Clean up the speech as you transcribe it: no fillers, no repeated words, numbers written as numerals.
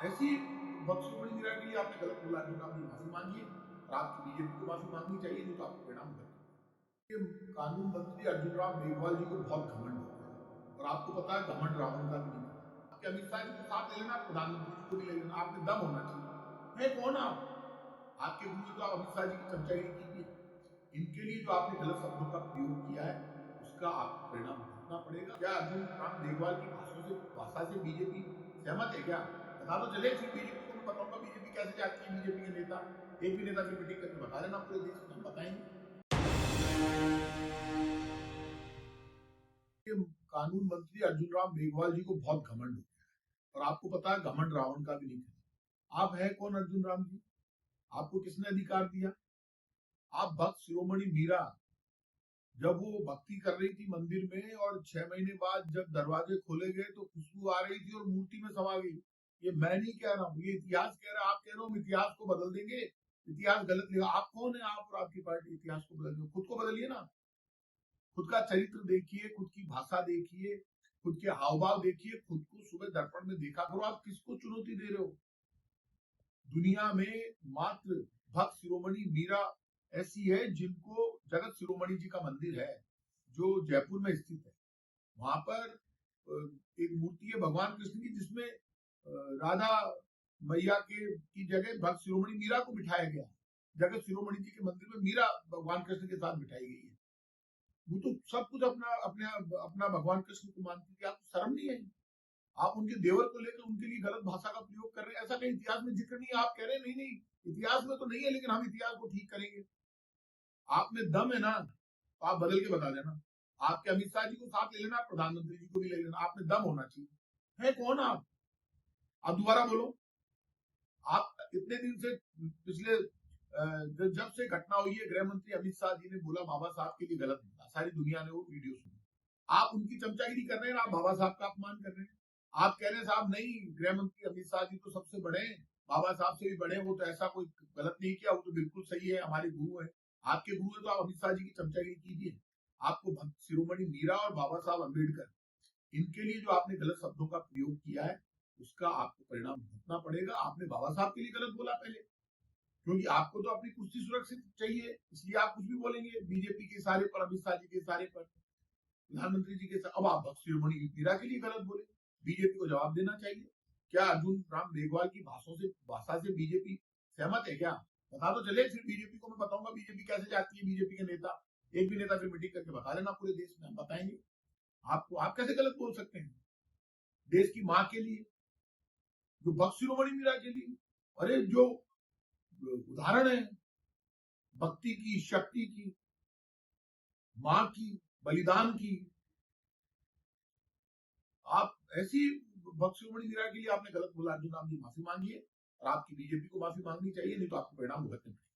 ऐसी बदसुमनी मीरा के लिए आपने गलत बोला, अर्जुन राम जी माफी मांगिए और आपकी बीजेपी को माफी मांगनी चाहिए, नहीं तो आपको परिणाम भुगतने। ये कानून मंत्री अर्जुन राम मेघवाल जी को बहुत घमंड हो गया है और आपको पता है घमंड रावण का भी नहीं था। आपके अमित शाह जी को साथ ले लेना, प्रधानमंत्री जी को भी ले लेना, आप में दम होना चाहिए। है कौन आप? आपके गुरु ने तो आप अमित शाह जी की चमचागिरी कीजिए। इनके लिए जो आपने गलत शब्दों का प्रयोग किया है उसका आपको परिणाम भुगतना पड़ेगा। क्या अर्जुन राम मेघवाल की भाषा से बीजेपी सहमत है क्या? बता तो चले, फिर बीजेपी को मैं बताऊंगा बीजेपी कैसे जाती है। बीजेपी के नेता, एक भी नेता फिर मीटिंग करके बता देना पूरे देश में, हम बताएंगे। ये कानून मंत्री अर्जुन राम मेघवाल जी को बहुत घमंड हो गया है और आपको पता है घमंड रावण का भी नहीं था। आप है कौन अर्जुन राम जी? आपको किसने अधिकार दिया? आप भक्त शिरोमणि मीरा, जब वो भक्ति कर रही थी मंदिर में और 6 महीने बाद जब दरवाजे खोले गए तो खुशबू आ रही थी और मूर्ति में समा गई। ये मैं नहीं कह रहा हूँ, ये इतिहास कह रहा है। आप कह रहे हो हम इतिहास को बदल देंगे, इतिहास गलत लिखा। आप कौन है? आप और आपकी पार्टी इतिहास को बदल दो? खुद को बदलिए ना। खुद का चरित्र देखिए, खुद की भाषा देखिए, खुद के हाव भाव देखिए, खुद को सुबह दर्पण में देखा करो। आप किसको चुनौती दे रहे हो? दुनिया में मात्र भक्त शिरोमणि मीरा ऐसी है जिनको जगत शिरोमणि जी का मंदिर है जो जयपुर में स्थित है। वहां पर एक मूर्ति है भगवान कृष्ण की जिसमें राधा मैया के की जगह भक्त शिरोमणि मीरा को बिठाया गया। जगत शिरोमणि जी के मंदिर में मीरा भगवान कृष्ण के साथ बिठाई गई है। वो तो सब कुछ अपना अपने अपना भगवान कृष्ण को मानती थी। आपको शर्म नहीं है? आप उनके देवर को लेकर उनके लिए गलत भाषा का प्रयोग कर रहे हैं। ऐसा कहीं इतिहास में जिक्र नहीं है। आप कह रहे हैं नहीं नहीं इतिहास में तो नहीं है, लेकिन हम इतिहास को ठीक करेंगे। आप में दम है ना, तो आप बदल के बता देना। आपके अमित शाह जी को साथ ले लेना, प्रधानमंत्री जी को भी ले लेना। आप में दम होना चाहिए। है कौन आप? आप दोबारा बोलो। आप इतने दिन से पिछले जब से घटना हुई है, गृह मंत्री अमित शाह जी ने बोला बाबा साहब के लिए गलत बोला, सारी दुनिया ने वो वीडियो सुनी। आप उनकी चमचागिरी कर रहे हैं, आप बाबा साहब का अपमान कर रहे हैं। आप कह रहे हैं साहब नहीं, गृह मंत्री अमित शाह जी तो सबसे बड़े हैं, बाबा साहब से भी बड़े हैं, वो तो ऐसा कोई गलत नहीं किया, वो तो बिल्कुल सही है, हमारे गुरु है। आपके गुरु है तो आप अमित शाह जी की चमचागिरी कीजिए। आपको भक्त शिरोमणि मीरा और बाबा साहब अम्बेडकर, इनके लिए जो आपने गलत शब्दों का प्रयोग किया है उसका आपको परिणाम भुगतना पड़ेगा। आपने बाबा साहब के लिए गलत बोला पहले, क्योंकि आपको तो अपनी कुर्सी सुरक्षित चाहिए, इसलिए आप कुछ भी बोलेंगे बीजेपी के इशारे पर, अमित शाह जी के इशारे पर, प्रधानमंत्री जी के साथ। अब आप भक्त शिरोमणि मीरा के लिए गलत बोले, बीजेपी को जवाब देना चाहिए। क्या अर्जुन राम मेघवाल की भाषा से बीजेपी सहमत है क्या? बता तो चले, फिर बीजेपी को मैं बताऊंगा बीजेपी कैसे जाती है। बीजेपी के नेता, एक भी नेता फिर मीटिंग करके बता देना पूरे देश में, हम बताएंगे आपको। आप कैसे गलत बोल सकते हैं देश की माँ के लिए, जो भक्त शिरोमणि मीरा के लिए? अरे जो उदाहरण है भक्ति की, शक्ति की, माँ की, बलिदान की, आप ऐसी भक्त शिरोमणि मीरा के लिए आपने गलत बोला। अर्जुन राम जी माफी मांगिए और आपकी बीजेपी को माफी मांगनी चाहिए, नहीं तो आपको परिणाम भुगतने पड़ेंगे।